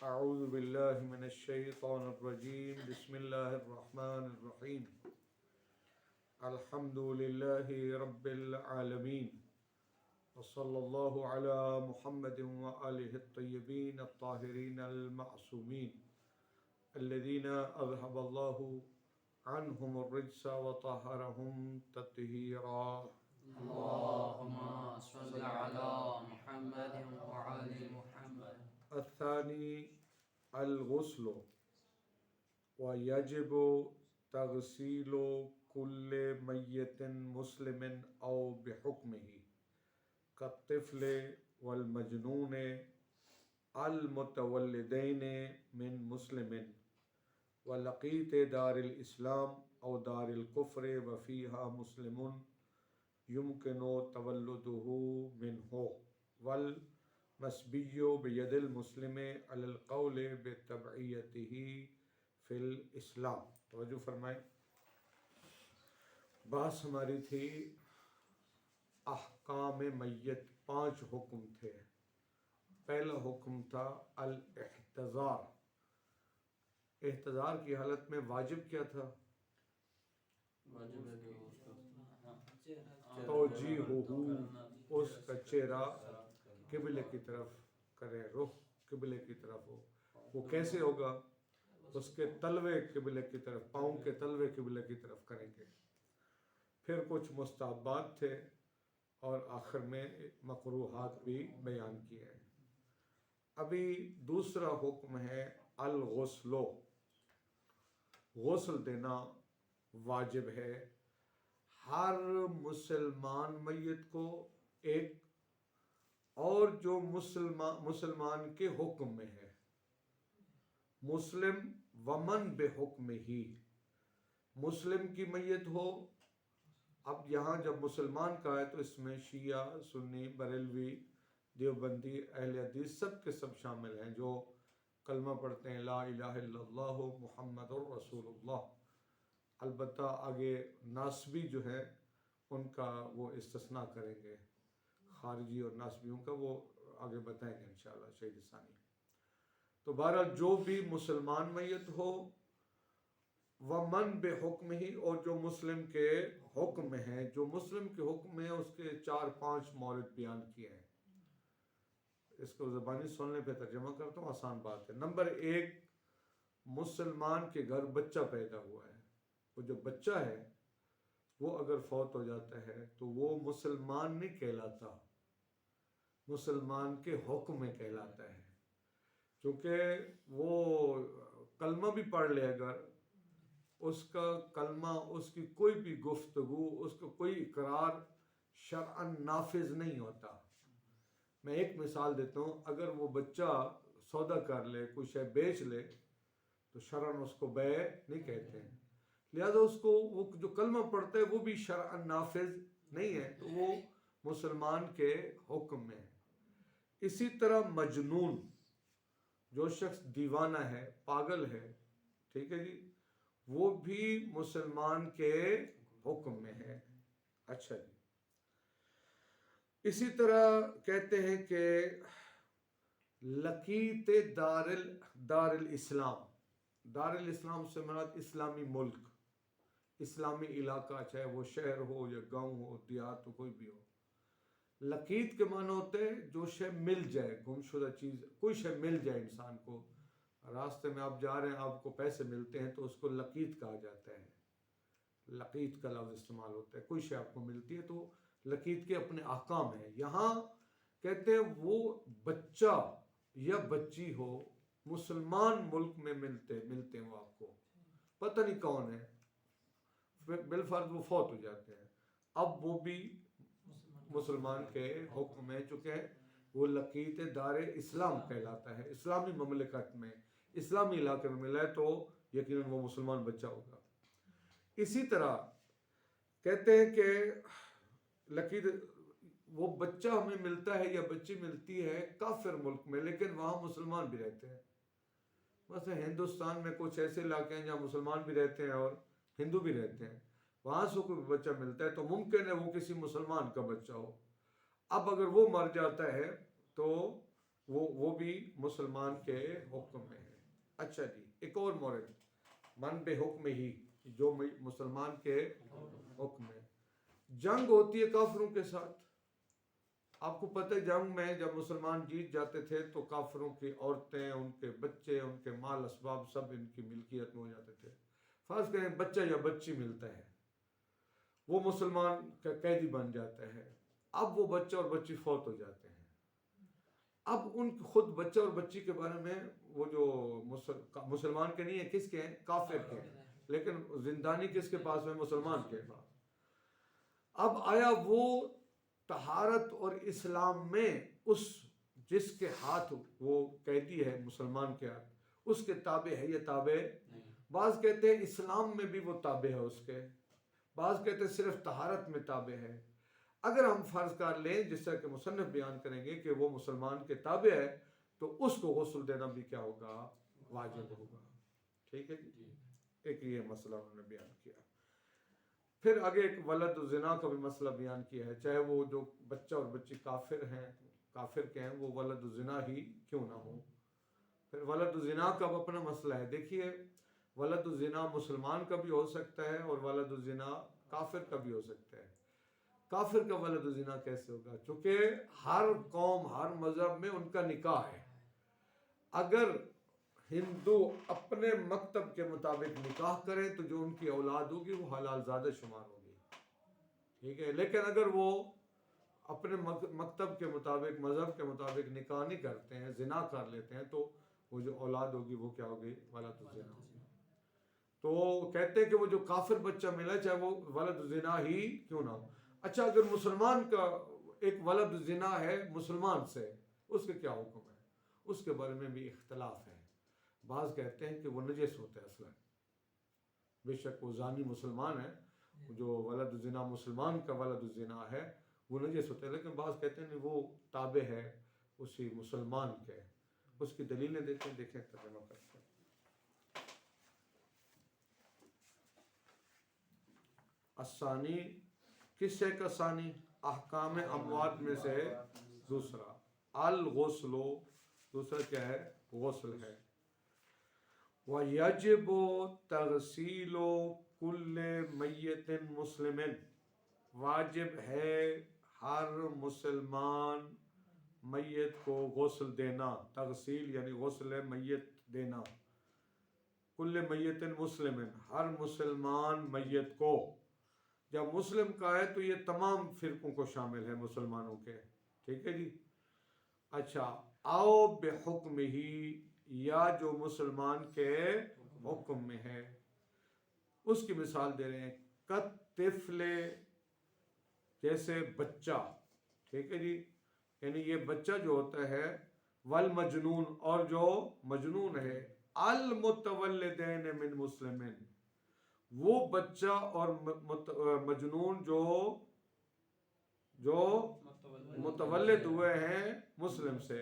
اعوذ باللہ من الشیطان الرجیم بسم اللہ الرحمن الرحیم الحمد للہ رب العالمین وصلی اللہ علی محمد وآلہ الطیبین الطاہرین المعصومین الذین اذهب اللہ عنہم الرجس وطہرہم تطہیرا اللهم صل على محمد وعلى محمد. الثانی الغسل ويجب تغسيل كل ميت مسلم أو بحكمه كالطفل والمجنون المتولدين من مسلم ولقيت دار الإسلام أو دار الكفر وفيها مسلم يمكن تولده منه والمسبي بيد المسلم على القول بتبعيته فی الاسلام. توجہ فرمائیں. بحث ہماری تھی احکام میت. 5 حکم تھے. پہلا حکم تھا الاحتضار. احتضار کی حالت میں واجب کیا تھا؟ توجیہہ، اس کا چہرہ قبلے کی طرف کرے، رخ قبلے کی طرف ہو. وہ کیسے ہوگا؟ اس کے تلوے قبلے کی طرف، پاؤں کے تلوے قبلے کی طرف کریں گے. پھر کچھ مستحبات تھے اور آخر میں مکروہات بھی بیان کیے ہیں. ابھی دوسرا حکم ہے الغسل. غسل دینا واجب ہے ہر مسلمان میت کو ایک، اور جو مسلمان کے حکم میں ہے. مسلم ومن بے حکم ہی، مسلم کی میت ہو. اب یہاں جب مسلمان کا ہے تو اس میں شیعہ، سنی، بریلوی، دیوبندی، اہل حدیث سب کے سب شامل ہیں جو کلمہ پڑھتے ہیں لا الہ الا اللہ محمد الرسول اللہ. البتہ آگے ناسبی جو ہے ان کا وہ استثناء کریں گے، خارجی اور ناسبیوں کا وہ آگے بتائیں گے انشاءاللہ شہید ثانی. تو بہرحال جو بھی مسلمان میت ہو ومن بے حکم ہی، اور جو مسلم کے حکم میں ہے. جو مسلم کے حکم میں ہے اس کے 4-5 مورد بیان کیے ہیں. اس کو زبانی سننے پہ ترجمہ کرتا ہوں، آسان بات ہے. نمبر 1، مسلمان کے گھر بچہ پیدا ہوا ہے. وہ جو بچہ ہے وہ اگر فوت ہو جاتا ہے تو وہ مسلمان نہیں کہلاتا، مسلمان کے حکم میں کہلاتا ہے. چونکہ وہ کلمہ بھی پڑھ لے، اگر اس کا کلمہ، اس کی کوئی بھی گفتگو، اس کا کوئی اقرار شرعاً نافذ نہیں ہوتا. میں ایک مثال دیتا ہوں. اگر وہ بچہ سودا کر لے، کوئی شے بیچ لے تو شرعاً اس کو بیع نہیں کہتے ہیں. لہذا اس کو وہ جو کلمہ پڑھتا ہے وہ بھی شرعاً نافذ نہیں ہے، تو وہ مسلمان کے حکم میں ہے. اسی طرح مجنون، جو شخص دیوانہ ہے، پاگل ہے، ٹھیک ہے جی، وہ بھی مسلمان کے حکم میں ہے. اچھا جی. اسی طرح کہتے ہیں کہ لقیت دار الاسلام. دار الاسلام سے مراد اسلامی ملک، اسلامی علاقہ، چاہے وہ شہر ہو یا گاؤں ہو، دیہات ہو، کوئی بھی ہو. لقیت کے معنی ہوتے ہیں جو شے مل جائے، گم شدہ چیز، کوئی شے مل جائے انسان کو. راستے میں آپ جا رہے ہیں، آپ کو پیسے ملتے ہیں تو اس کو لقیت کہا جاتا ہے. لقیت کا لفظ استعمال ہوتا ہے. کوئی شے آپ کو ملتی ہے تو لقیت کے اپنے احکام ہیں. یہاں کہتے ہیں وہ بچہ یا بچی ہو، مسلمان ملک میں ملتے ہیں، وہ آپ کو پتہ نہیں کون ہے، بالفرض وہ فوت ہو جاتے ہیں، اب وہ بھی مسلمان کے حکم میں، چونکہ وہ لقیت دار اسلام کہلاتا ہے. اسلامی مملکت میں، اسلامی علاقے میں ملا ہے تو یقیناً وہ مسلمان بچہ ہوگا. اسی طرح کہتے ہیں کہ لقیت، وہ بچہ ہمیں ملتا ہے یا بچی ملتی ہے کافر ملک میں، لیکن وہاں مسلمان بھی رہتے ہیں. مثلا ہندوستان میں کچھ ایسے علاقے ہیں جہاں مسلمان بھی رہتے ہیں اور ہندو بھی رہتے ہیں. وہاں سے کوئی بچہ ملتا ہے تو ممکن ہے وہ کسی مسلمان کا بچہ ہو. اب اگر وہ مر جاتا ہے تو وہ بھی مسلمان کے حکم میں ہے۔ اچھا جی، ایک اور مورد، من بے حکم ہی، جو مسلمان کے حکم میں جنگ ہوتی ہے کافروں کے ساتھ۔ آپ کو پتہ ہے جنگ میں جب مسلمان جیت جاتے تھے تو کافروں کی عورتیں، ان کے بچے، ان کے مال اسباب سب ان کی ملکیت میں ہو جاتے تھے۔ فرض کریں بچہ یا بچی ملتا ہے، وہ مسلمان کا قیدی بن جاتا ہے، اب وہ بچہ اور بچی فوت ہو جاتے ہیں، اب ان خود بچہ اور بچی کے بارے میں وہ جو مسلمان کے نہیں ہیں، کس کے ہیں؟ کافر کے ہیں، لیکن زندانی کس کے پاس ہے؟ مسلمان کے پاس۔ اب آیا وہ طہارت اور اسلام میں اس جس کے ہاتھ وہ قیدی ہے مسلمان کے ہاتھ، اس کے تابع ہے یا تابع؟ بعض کہتے ہیں اسلام میں بھی وہ تابع ہے اس کے، بعض کہتے ہیں صرف طہارت میں تابع ہے۔ اگر ہم فرض کر لیں جس طرح کہ مصنف بیان کریں گے کہ وہ مسلمان کے تابع ہے تو اس کو غسل دینا بھی کیا ہوگا؟ واجب ہوگا۔ ٹھیک ہے جی، ایک یہ مسئلہ انہوں نے بیان کیا۔ پھر آگے ایک ولد الزنا کا بھی مسئلہ بیان کیا ہے، چاہے وہ جو بچہ اور بچی کافر ہیں، کافر کے ہیں، وہ ولد الزنا ہی کیوں نہ ہو۔ پھر ولد الزنا کا اپنا مسئلہ ہے۔ دیکھیے ولد الزنا مسلمان کا بھی ہو سکتا ہے اور ولد الزنا کافر کا بھی ہو سکتا ہے۔ کافر کا ولد الزنا کیسے ہوگا؟ چونکہ ہر قوم، ہر مذہب میں ان کا نکاح ہے۔ اگر ہندو اپنے مکتب کے مطابق نکاح کریں تو جو ان کی اولاد ہوگی وہ حلال زادہ شمار ہوگی، ٹھیک ہے۔ لیکن اگر وہ اپنے مکتب کے مطابق، مذہب کے مطابق نکاح نہیں کرتے ہیں، زنا کر لیتے ہیں، تو وہ جو اولاد ہوگی وہ کیا ہوگی؟ ولد الزنا ہوگی۔ تو کہتے ہیں کہ وہ جو کافر بچہ ملا چاہے وہ ولد الزنا ہی کیوں نہ ہو۔ اچھا، اگر مسلمان کا ایک ولد الزنا ہے مسلمان سے، اس کے کیا حکم ہے؟ اس کے بارے میں بھی اختلاف ہے۔ بعض کہتے ہیں کہ وہ نجس ہوتا ہے اصلا، بے شک وہ زانی مسلمان ہے، جو ولد الزنا مسلمان کا ولد الزنا ہے وہ نجس ہوتا ہے، لیکن بعض کہتے ہیں وہ تابع ہے اسی مسلمان کے۔ اس کی دلیلیں دیکھیں ترجمہ کرتے ہیں۔ الثانی، کس سے کا ثانی؟ احکام اموات میں سے دوسرا، الغسل، دوسرا کیا ہے؟ غسل ہے۔ وَيَجِبُ تَغْسِيلُ كُلِّ مَيِّتٍ مُسْلِمٍ، واجب ہے ہر مسلمان میت کو غسل دینا۔ تغسیل یعنی غسل میت دینا۔ کل میت مسلم، ہر مسلمان میت کو۔ جب مسلم کا ہے تو یہ تمام فرقوں کو شامل ہے مسلمانوں کے، ٹھیک ہے جی۔ اچھا، او بحکم ہی، یا جو مسلمان کے حکم میں ہے۔ اس کی مثال دے رہے ہیں، کطفل، جیسے بچہ، ٹھیک ہے جی، یعنی یہ بچہ جو ہوتا ہے، والمجنون، اور جو مجنون ہے، المتولدین من مسلمین، وہ بچہ اور مجنون جو متولد ہوئے ہیں مسلم سے،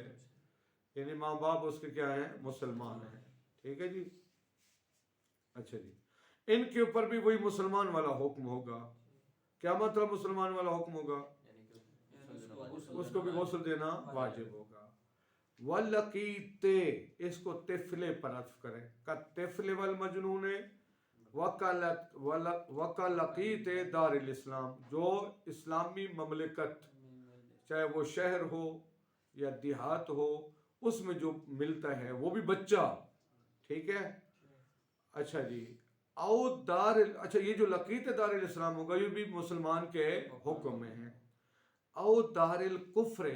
یعنی ماں باپ اس کے کیا ہیں؟ مسلمان ہیں، ٹھیک ہے جی۔ اچھا جی، ان کے اوپر بھی وہی مسلمان والا حکم ہوگا۔ کیا مطلب مسلمان والا حکم ہوگا؟ اس کو بھی غسل دینا واجب ہوگا۔ وَلَقِيتِ، اس کو تفلے پر عطف کریں، کَالطِفْلِ وَالْمَجْنُونِ وَكَلَقِيتِ دار الاسلام، جو اسلامی مملکت، چاہے وہ شہر ہو یا دیہات ہو، اس میں جو ملتا ہے وہ بھی بچہ، ٹھیک ہے۔ اچھا جی، او دار، اچھا یہ جو لقیت دار الاسلام ہوگا یہ بھی مسلمان کے حکم میں ہے۔ او دار الکفر،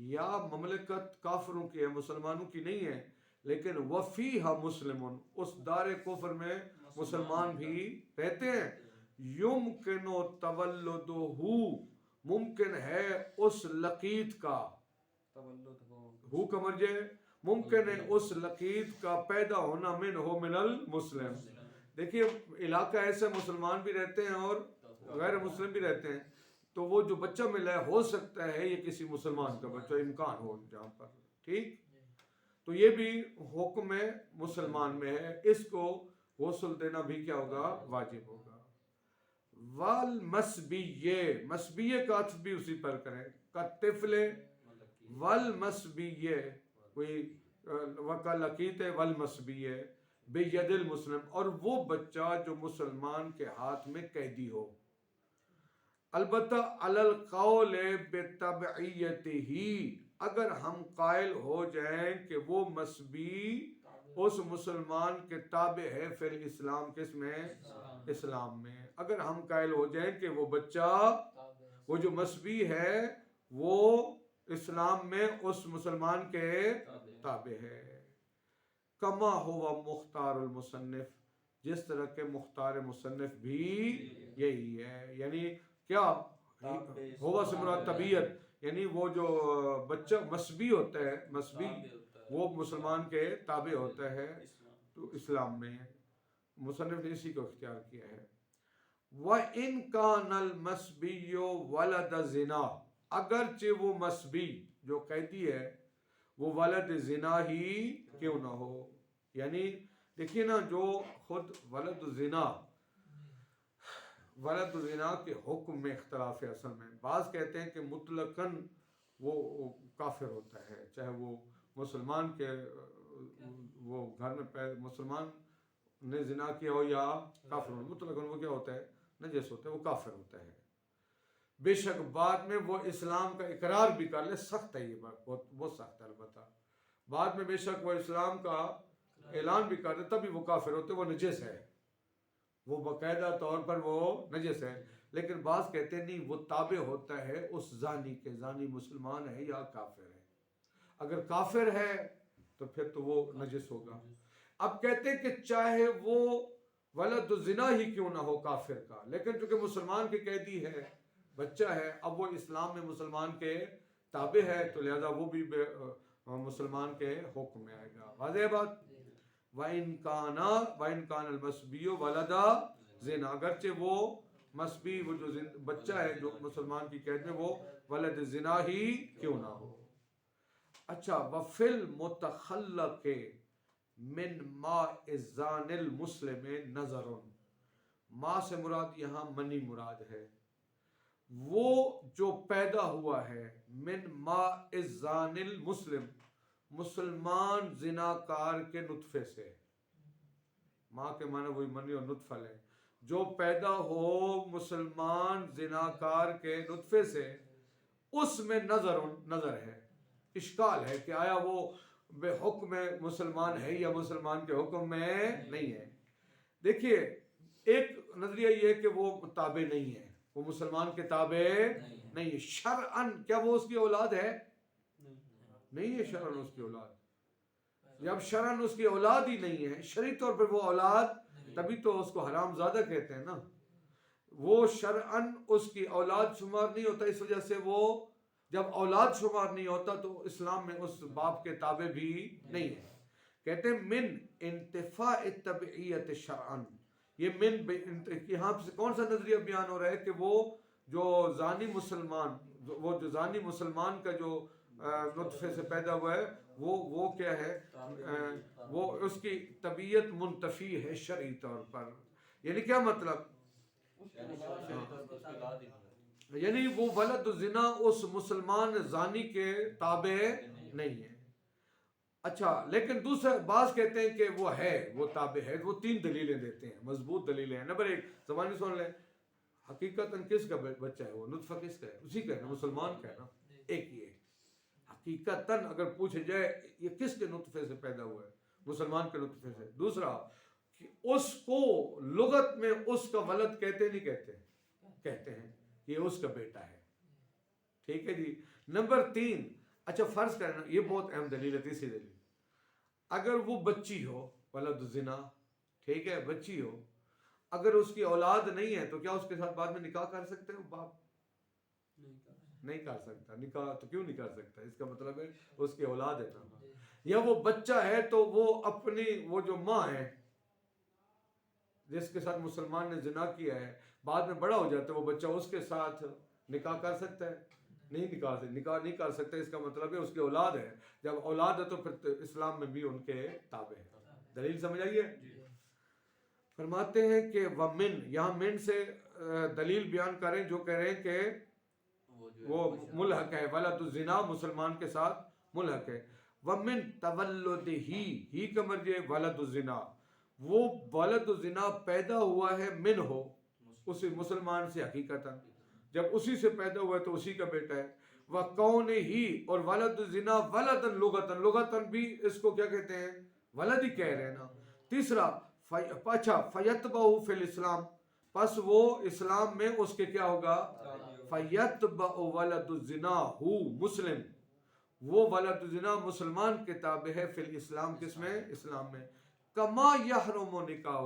یا مملکت کافروں کی ہے، مسلمانوں کی نہیں ہے، لیکن وفیہا مسلمون، اس دار کفر میں مسلمان بھی رہتے ہیں۔ یمکن تولدہ، ممکن ہے اس لقیت کا، ہو کا مرجع، ممکن ہے اس لقیت کا پیدا ہونا، من المسلم۔ دیکھیے علاقہ ایسا مسلمان بھی رہتے ہیں اور غیر مسلم بھی رہتے ہیں، تو وہ جو بچہ ملا ہے ہو سکتا ہے یہ کسی مسلمان کا بچہ، امکان ہو جہاں پر، ٹھیک۔ تو یہ بھی حکم مسلمان میں ہے، اس کو غسل دینا بھی کیا ہوگا؟ واجب ہوگا۔ والمسبیہ، مسبیہ کا عطف بھی اسی پر کریں، کالطفل والمسبیہ، کوئی وکلقیت والمسبی ہے بید المسلم، اور وہ بچہ جو مسلمان کے ہاتھ میں قیدی ہو، البتہ علی القول بتبعیتہ، اگر ہم قائل ہو جائیں کہ وہ مسبی اس مسلمان کے تابع ہے فی الاسلام، کس میں؟ اسلام میں، اگر ہم قائل ہو جائیں کہ وہ بچہ، وہ جو مسبی ہے وہ اسلام میں اس مسلمان کے تابع ہے، کما ہوا مختار المصنف، جس طرح کے مختار مصنف بھی یہی ہے، یعنی کیا ہوا سے مراد طبیعت، یعنی وہ جو بچہ مسبی ہوتا ہے، مسبی وہ مسلمان کے تابع ہوتا ہے تو اسلام میں، مصنف نے اسی کو اختیار کیا ہے۔ وَإِن كَانَ الْمَسْبِيُّ وَلَدَ زِنَا، اگرچہ وہ مسبی جو قیدی ہے وہ ولد زنا ہی کیوں نہ ہو، یعنی دیکھیے نا، جو خود ولد زنا کے حکم میں اختلاف ہے اصل میں، بعض کہتے ہیں کہ مطلقاً وہ کافر ہوتا ہے، چاہے وہ مسلمان کے وہ گھر میں مسلمان نے زنا کیا ہو یا کافر ہو، مطلقاً وہ کیا ہوتا ہے؟ نجس ہوتا ہے، وہ کافر ہوتا ہے، بے شک بعد میں وہ اسلام کا اقرار بھی کر لے، سخت ہے یہ بات، بہت سخت ہے، البتہ بعد میں بے شک وہ اسلام کا اعلان بھی کر دے تب بھی وہ کافر ہوتے، وہ نجس ہے، وہ باقاعدہ طور پر وہ نجس ہے، لیکن بعض کہتے ہیں نہیں، وہ تابع ہوتا ہے اس زانی کے، زانی مسلمان ہے یا کافر ہے، اگر کافر ہے تو پھر تو وہ نجس ہوگا۔ اب کہتے ہیں کہ چاہے وہ ولد زنا ہی کیوں نہ ہو کافر کا، لیکن چونکہ مسلمان کے قیدی ہے، بچہ ہے، اب وہ اسلام میں مسلمان کے تابع ہے تو لہذا وہ بھی مسلمان کے حکم میں آئے گا، واضح بات۔ وَإِن كَانَ الْمَسْبِيُّ وَلَدَ زِنَا، اگرچہ وہ مسبی، وہ جو بچہ ہے جو مسلمان کی قید میں، وہ ولد زنا ہی کیوں نہ ہو۔ اچھا، وَفِي الْمُتَخَلَّقِ مِن مَاءِ الزَّانِ الْمُسْلِمِ نَظَرٌ، ماں سے مراد یہاں منی مراد ہے، وہ جو پیدا ہوا ہے من ماء الزَّانِ المسلم، مسلمان زناکار کے نطفے سے، ماں کے معنی وہی منی اور نطفہ ہے، جو پیدا ہو مسلمان زناکار کے نطفے سے، اس میں نظر ہے، اشکال ہے کہ آیا وہ بے حکم مسلمان ہے یا مسلمان کے حکم میں نہیں ہے۔ دیکھیے، ایک نظریہ یہ ہے کہ وہ تابع نہیں ہے، وہ مسلمان کے تابع نہیں ہے، شرعاً کیا وہ اس کی اولاد ہے؟ نہیں ہے شرعاً اس کی اولاد، جب شرعاً اس کی اولاد ہی نہیں ہے، شرعی طور پر وہ اولاد، تبھی تو اس کو حرام زادہ کہتے ہیں نا، وہ شرعاً اس کی اولاد شمار نہیں ہوتا، اس وجہ سے وہ جب اولاد شمار نہیں ہوتا تو اسلام میں اس باپ کے تابع بھی نہیں ہے۔ کہتے ہیں من انتفاء التبعیت شرعاً، یہ من یہاں سے کون سا نظریہ بیان ہو رہا ہے کہ وہ جو زانی مسلمان، وہ جو زانی مسلمان کا جو نطفے سے پیدا ہوا ہے وہ کیا ہے؟ وہ اس کی طبیعت منتفی ہے شرعی طور پر، یعنی کیا مطلب؟ یعنی وہ ولد زنا اس مسلمان زانی کے تابع نہیں ہے۔ اچھا، لیکن دوسرا بعض کہتے ہیں کہ وہ ہے، وہ تابع ہے، وہ تین دلیلیں دیتے ہیں، مضبوط دلیلیں ہیں۔ نمبر ایک، زبانی سن لیں، حقیقتاً کس کا بچہ ہے وہ؟ نطفہ کس کا ہے؟ اسی کا ہے نا، مسلمان کا ہے نا، ایک یہ حقیقتاً اگر پوچھ جائے یہ کس کے نطفے سے پیدا ہوا ہے؟ مسلمان کے نطفے سے۔ دوسرا کہ اس کو لغت میں اس کا ولد کہتے نہیں کہتے ہیں یہ اس کا بیٹا ہے، ٹھیک ہے جی۔ نمبر تین، اچھا فرض کرنا، یہ بہت اہم دلیل ہے، تیسری دلیل، اگر وہ بچی ہو، ولد زنا، ٹھیک ہے، بچی ہو، اگر اس کی اولاد نہیں ہے تو کیا اس کے ساتھ بعد میں نکاح کر سکتے ہیں باپ؟ نہیں کر سکتا، نکاح تو کیوں نہیں کر سکتا؟ اس کا مطلب ہے اس کی اولاد ہے نا، یا وہ بچہ ہے تو وہ اپنی وہ جو ماں ہے جس کے ساتھ مسلمان نے زنا کیا ہے، بعد میں بڑا ہو جاتا ہے وہ بچہ، اس کے ساتھ نکاح کر سکتا ہے؟ نکاح نہیں کر سکتا، اس کا مطلب ہے اس کی اولاد ہے، جب اولاد ہے تو پھر اسلام میں بھی ان کے تابع ہے۔ دلیل سمجھ آئیے؟ فرماتے ہیں کہ ومن، یہاں من سے دلیل بیان کریں جو کہہ رہے ہیں کہ وہ ملحق ہے، ولد الزنا مسلمان کے ساتھ ملحق ہے۔ ومن تولدہ، ہی کا مرجع ولد الزنا، وہ ولد الزنا پیدا ہوا ہے من ہو، اسی مسلمان سے حقیقتاً، جب اسی سے پیدا ہوا ہے تو اسی کا بیٹا ہے. وَقَوْنِ ہی، اور ولد الزنا ولدن لغتن، لغتن بھی اس کو کیا کہتے ہیں؟ ولد ہی کہہ رہے ہیں نا. تیسرا اچھا فَيَتْبَعُ فِي الْإِسْلام، پس وہ اسلام میں اس کے کیا ہوگا؟ فَيَتْبَعُ وَلَدُ الزِّنَا ہُو مسلم، وہ ولد الزنا مسلمان کے تابع ہے فی الاسلام، کس میں؟ اسلام میں. کما یحرم نکاح،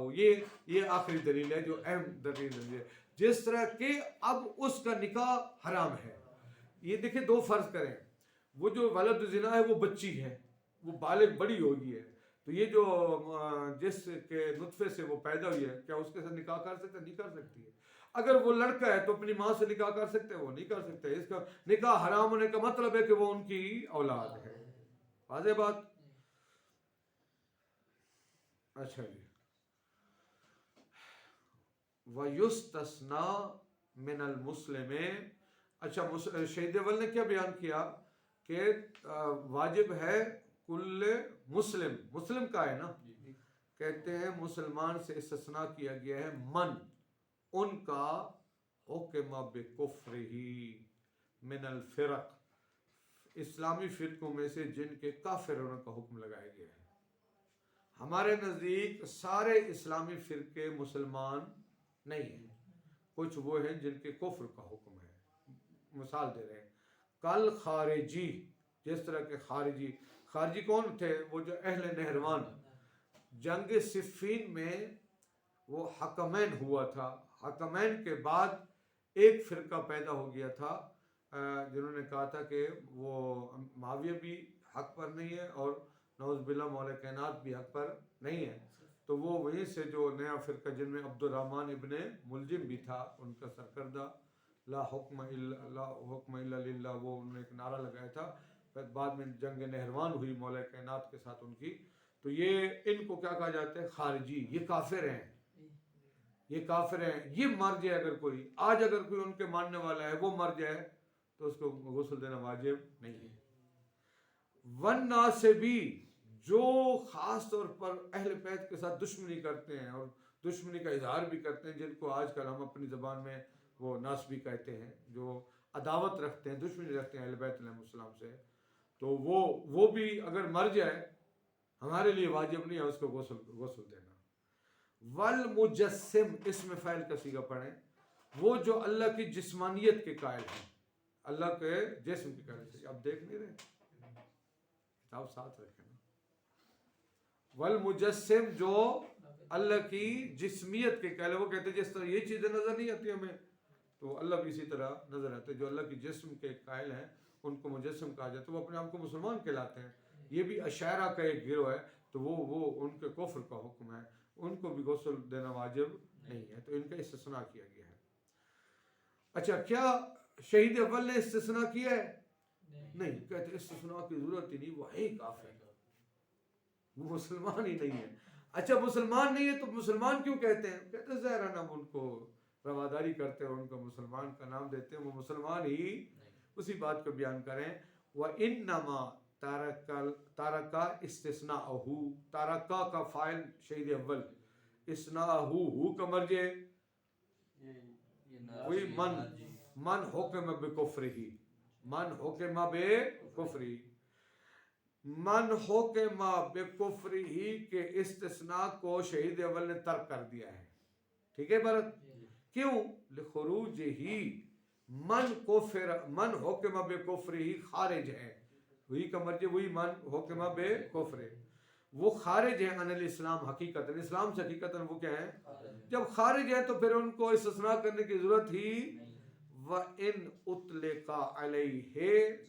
یہ آخری دلیل ہے جو اہم دلیل ہے، جس طرح کہ اب اس کا نکاح حرام ہے. یہ دیکھیں دو فرض کریں، وہ جو ولد الزنا ہے وہ بچی ہے، وہ بالغ بڑی ہوگی ہے، تو یہ جو جس کے نطفے سے وہ پیدا ہوئی ہے، کیا اس کے ساتھ نکاح کر سکتے؟ نہیں کر سکتی ہے. اگر وہ لڑکا ہے تو اپنی ماں سے نکاح کر سکتے ہیں؟ وہ نہیں کر سکتے. اس کا نکاح حرام ہونے کا مطلب ہے کہ وہ ان کی اولاد ہے. واضح بات؟ اچھا جی. وَيُسْتَثْنَى مِنَ الْمُسْلِمِ، اچھا شہید اول نے کیا بیان کیا کہ واجب ہے کل مسلم، مسلم کا ہے نا، کہتے ہیں مسلمان سے استثناء کیا گیا ہے من ان کا حکم بکفرہ من الفرق، اسلامی فرقوں میں سے جن کے کافر ہونے کا حکم لگایا گیا ہے. ہمارے نزدیک سارے اسلامی فرقے مسلمان نہیں ہیں، کچھ وہ ہیں جن کے کفر کا حکم ہے. مثال دے رہے ہیں، کل خارجی، جس طرح کے خارجی کون تھے؟ وہ جو اہل نہروان، جنگ صفین میں وہ حکمین ہوا تھا، حکمین کے بعد ایک فرقہ پیدا ہو گیا تھا جنہوں نے کہا تھا کہ وہ معاویہ بھی حق پر نہیں ہے اور نعوذ باللہ مولا کائنات بھی حق پر نہیں ہے. تو وہ وہیں سے جو نیا فرقہ جن میں عبد الرحمن ابن ملجم بھی تھا، ان کا سرکردہ لا حکم الا للہ، وہ انہوں نے ایک نعرہ لگایا تھا. پھر بعد میں جنگ نہروان ہوئی مولا کائنات کے ساتھ ان کی، تو یہ ان کو کیا کہا جاتا ہے؟ خارجی. یہ کافر ہیں، یہ کافر ہیں. یہ مر جائے اگر کوئی، آج اگر کوئی ان کے ماننے والا ہے وہ مر جائے تو اس کو غسل دینا واجب نہیں ہے. والناسبی، جو خاص طور پر اہل بیت کے ساتھ دشمنی کرتے ہیں اور دشمنی کا اظہار بھی کرتے ہیں، جن کو آج کل ہم اپنی زبان میں وہ ناسبی کہتے ہیں، جو عداوت رکھتے ہیں، دشمنی رکھتے ہیں اہل بیت علیہ السلام سے، تو وہ بھی اگر مر جائے ہمارے لیے واجب نہیں ہے اس کو غسل دینا. والمجسم، اس میں فعل کا صیغہ پڑھیں، وہ جو اللہ کی جسمانیت کے قائل ہیں، اللہ کے جسم کے قائل ہیں. اب دیکھ نہیں رہے، کتاب ساتھ رکھیں نا. والمجسم، جو اللہ کی جسمیت کے قائل ہے، وہ کہتے ہیں جس طرح یہ چیزیں نظر نہیں آتی ہمیں تو اللہ بھی اسی طرح نظر آتے. جو اللہ کی جسم کے قائل ہیں ان کو مجسم کہا جاتا ہے، وہ اپنے آپ کو مسلمان کہلاتے ہیں. یہ بھی اشاعرہ کا ایک گروہ ہے، تو وہ ان کے کفر کا حکم ہے، ان کو بھی غسل دینا واجب نہیں ہے، تو ان کا استثناء کیا گیا ہے. اچھا، کیا شہید اول نے استثناء کیا ہے؟ نہیں. کہتے استثناء کی ضرورت ہی نہیں، وہ ہے کافر، وہ مسلمان ہی نہیں ہے. اچھا مسلمان نہیں ہے تو مسلمان کیوں کہتے ہیں؟ کہتے ہیں ظاہر ہم ان کو رواداری کرتے ہیں اور ان کو مسلمان کا نام دیتے ہیں، وہ مسلمان ہی. اسی بات کو بیان کریں، وَإِنَّمَا تارکا استثناءہو، تارکا کا فاعل شہید اول، استثناءہو، ہو کا مرجع وہی من حکم بکفرہ، من حکم بکفرہ، من حکم بکفرہ کے استثناء کو شہید اول نے ترک کر دیا ہے. ٹھیک ہے بھرت؟ کیوں؟ لخروج ہی من حکم بکفرہ خارج ہے، وہی کا مرجع وہی من حکم بکفرہ، وہ خارج ہیں عن الاسلام حقیقت، اسلام سے حقیقت وہ کیا ہے؟ جب خارج ہے تو پھر ان کو استثناء کرنے کی ضرورت ہی. وَإِنْ أُطْلِقَ عَلَيْهِ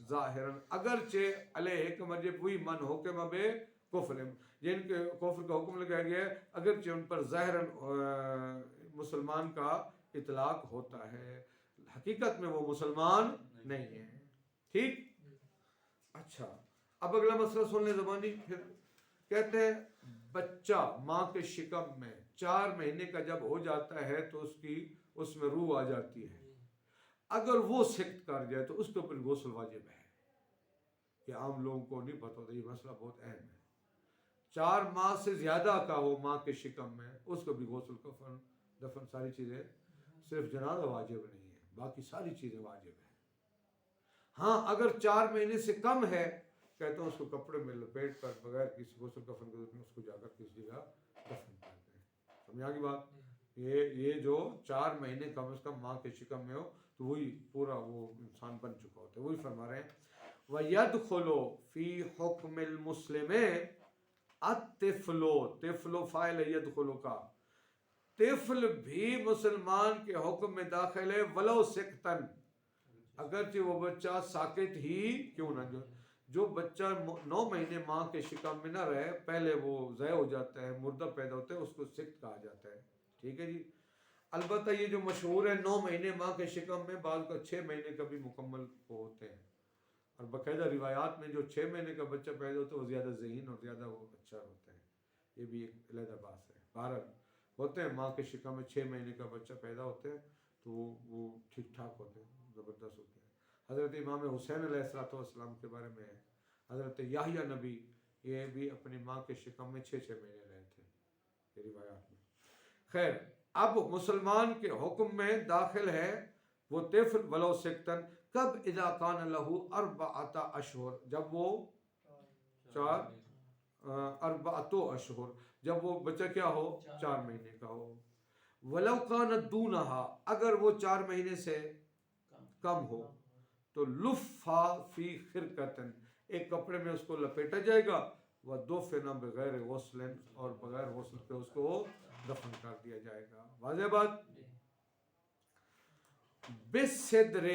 ظَاهِرًا، اگرچہ علیہ کا مرجع وہی من حکم بکفر، جن کے کفر کا حکم لگایا گیا ہے، اگرچہ ان پر ظاہراً مسلمان کا اطلاق ہوتا ہے، حقیقت میں وہ مسلمان نہیں ہے. ٹھیک. اچھا، اب اگلا مسئلہ سن لیں زبانی. پھر کہتے ہیں بچہ ماں کے شکم میں 4 مہینے کا جب ہو جاتا ہے تو اس میں روح آ جاتی ہے، اگر وہ سکت کر جائے تو اس کے اوپر غسل واجب ہے. کہ عام لوگوں کو نہیں پتہ ہوتا. یہ مسئلہ بہت اہم ہے. 4 ماہ سے زیادہ کا ہو ماں کے شکم میں, اس کو بھی غسل, کفن, دفن ساری چیزیں, صرف جنازہ واجب نہیں ہے, باقی ساری چیزیں واجب ہیں. ہاں اگر 4 مہینے سے کم ہے, کہتا ہوں اس کو کپڑے میں لپیٹ کر بغیر کسی غسل کفن کے اس کو جا کر کسی جگہ دفن کرتے ہیں. سمجھا کی بات؟ یہ جو 4 مہینے کم از کم ماں کے شکم میں ہو تو وہی پورا وہ انسان بن چکا ہوتا ہے. وہی فرما رہے ہیں وَيَدْخُلُ فِي حُكْمِ الْمُسْلِمِ الطفلو, طفلو فائل ہے یدخلو کا, طفل بھی مسلمان کے حکم میں داخل ہے, ولو سکتن, اگرچہ وہ بچہ ساکت ہی کیوں نہ. جو بچہ 9 مہینے ماں کے شکم میں نہ رہے, پہلے وہ ضائع ہو جاتا ہے, مردہ پیدا ہوتا ہے, اس کو سکت کہا جاتا ہے. ٹھیک ہے جی. البتہ یہ جو مشہور ہے 9 مہینے ماں کے شکم میں, بعض کا 6 مہینے کا بھی مکمل ہوتے ہیں, اور باقاعدہ روایات میں جو 6 مہینے کا بچہ پیدا ہوتا ہے وہ زیادہ ذہین اور زیادہ وہ اچھا ہوتا ہے. یہ بھی ایک علیحدہ بات ہے. بہرحال ہوتے ہیں ماں کے شکم میں 6 مہینے کا بچہ پیدا ہوتا ہے تو وہ ٹھیک ٹھاک ہوتے ہیں, زبردست ہوتے ہیں. حضرت امام حسین علیہ السلام کے بارے میں ہے, حضرت یحییٰ نبی یہ بھی اپنی ماں کے شکم میں 6 مہینے رہے تھے, یہ روایات میں. خیر, اب مسلمان کے حکم میں داخل ہے وہ طفل ولو سکتن, کب اذا کان لہو 4 اشہر, جب وہ 4 اشہر, جب وہ بچہ کیا ہو 4 مہینے کا ہو. ولو کان دونہا, اگر وہ 4 مہینے سے کم ہو تو لفا فی خرقتن, ایک کپڑے میں اس کو لپیٹا جائے گا, ودفن بغیر غسل, اور بغیر غسل کے اس کو دفن کر دیا جائے گا. واضح بات. بالصدر,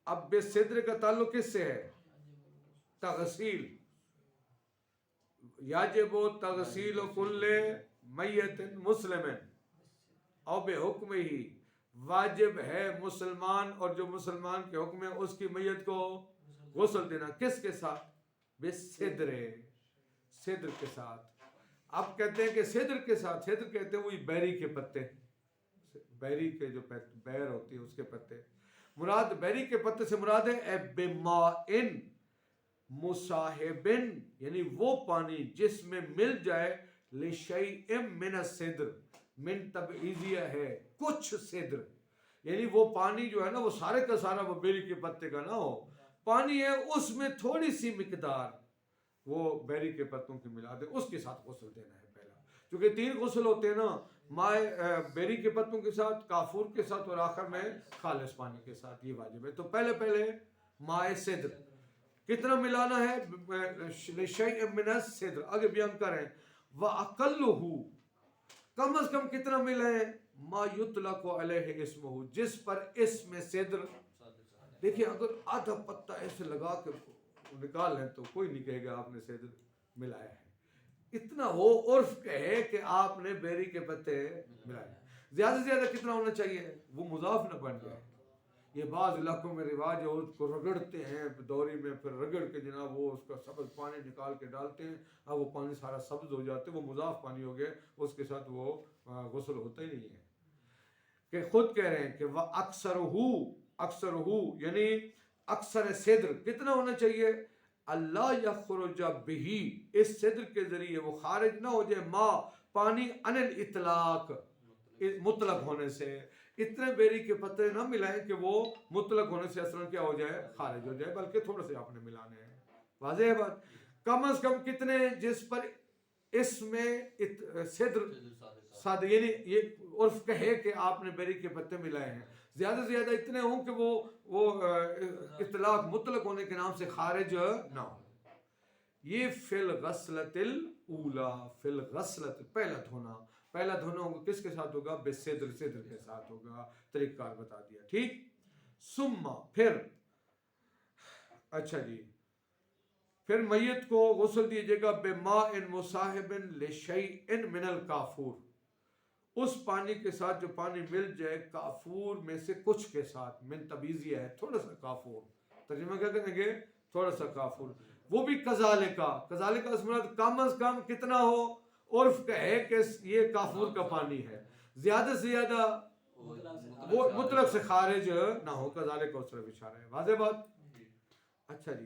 اب بالصدر کا تعلق کس سے ہے؟ تغسیل. یجب تغسیل کل میت مسلم او بحکم ہی, واجب ہے مسلمان اور جو مسلمان کے حکم ہے اس کی میت کو غسل دینا. کس کے ساتھ؟ بالصدر, صدر کے ساتھ. اب کہتے ہیں کہ صدر کے ساتھ, صدر کہتے ہیں وہی بیری کے پتے, بیری کے جو بیر ہوتی ہے اس کے پتے. مراد بیری کے پتے سے مراد ہے بماء مصاحبن, یعنی وہ پانی جس میں مل جائے لشیء من الصدر, من تبعیضیہ ہے کچھ صدر, یعنی وہ پانی جو ہے نا وہ سارے کا سارا وہ بیری کے پتے کا نہ ہو, پانی ہے اس میں تھوڑی سی مقدار وہ بیری کے پتوں کی ملا دے, اس کے ساتھ غسل دینا ہے پہلا. چونکہ 3 غسل ہوتے ہیں نا, مائے بیری کے پتوں کے ساتھ, کافور کے ساتھ, اور آخر میں خالص پانی کے ساتھ, یہ واجب ہے. تو پہلے مائے صدر کتنا ملانا ہے؟ شیء من الصدر. آگے بیان کریں وَأَقَلُّهُ, کم از کم کتنا ملے؟ ما یطلق علیہ اسمہ, جس پر اسم صدر. دیکھیں اگر آدھا پتہ ایسے لگا کے نکال لیں تو کوئی نہیں کہے گا آپ نے صدر ملایا ہے. اتنا ہو عرف کہے کہ آپ نے بیری کے پتے ملائے. زیادہ سے زیادہ کتنا ہونا چاہیے؟ وہ مضاف نہ بن جائے. یہ بعض علاقوں میں رواج ہے اس کو رگڑتے ہیں دوری میں, پھر رگڑ کے جناب وہ اس کا سبز پانی نکال کے ڈالتے ہیں, اب وہ پانی سارا سبز ہو جاتے, وہ مضاف پانی ہو گیا, اس کے ساتھ وہ غسل ہوتا ہی نہیں ہے. کہ خود کہہ رہے ہیں کہ وہ اکثر ہو یعنی اکثر صدر کتنا ہونا چاہیے؟ اللہ یخرج بہی, اس صدر کے ذریعے وہ خارج نہ ہو جائے, ما پانی عن الاطلاق, مطلق ہونے سے. اتنے بیری کے پتے نہ ملائیں کہ وہ مطلق ہونے سے اصلا کیا ہو جائے, خارج ہو جائے, بلکہ تھوڑے سے آپ نے ملانے ہیں. واضح ہے بات. کم از کم کتنے؟ جس پر اس میں صدر سادہ, یعنی یہ عرف کہے کہ آپ نے بیری کے پتے ملائے ہیں. زیادہ سے زیادہ اتنے ہوں کہ وہ اطلاق مطلق ہونے کے نام سے خارج نہ ہو. یہ فی الغسلۃ الاولی, فی الغسلۃ پہلا دھونا ہوگا کس کے ساتھ ہوگا؟ بالصدر, صدر کے ساتھ ہوگا. طریقہ کار بتا دیا. ٹھیک. ثم پھر, اچھا جی, پھر میت کو غسل دیجیے گا بماء مصاحب لشیء من الکافور, اس پانی کے ساتھ جو پانی مل جائے کافور میں سے کچھ کے ساتھ. من تبیزیہ ہے تھوڑا سا کافور, ترجمہ کیا کریں گے؟ تھوڑا سا کافور. وہ بھی کذالک اس مراد کم از کم کتنا ہو؟ عرف کہے کہ یہ کافور کا پانی ہے, زیادہ سے زیادہ وہ مطلق سے خارج نہ ہو. کذالک اس طرف اشارہ ہے. واضح بات. اچھا جی,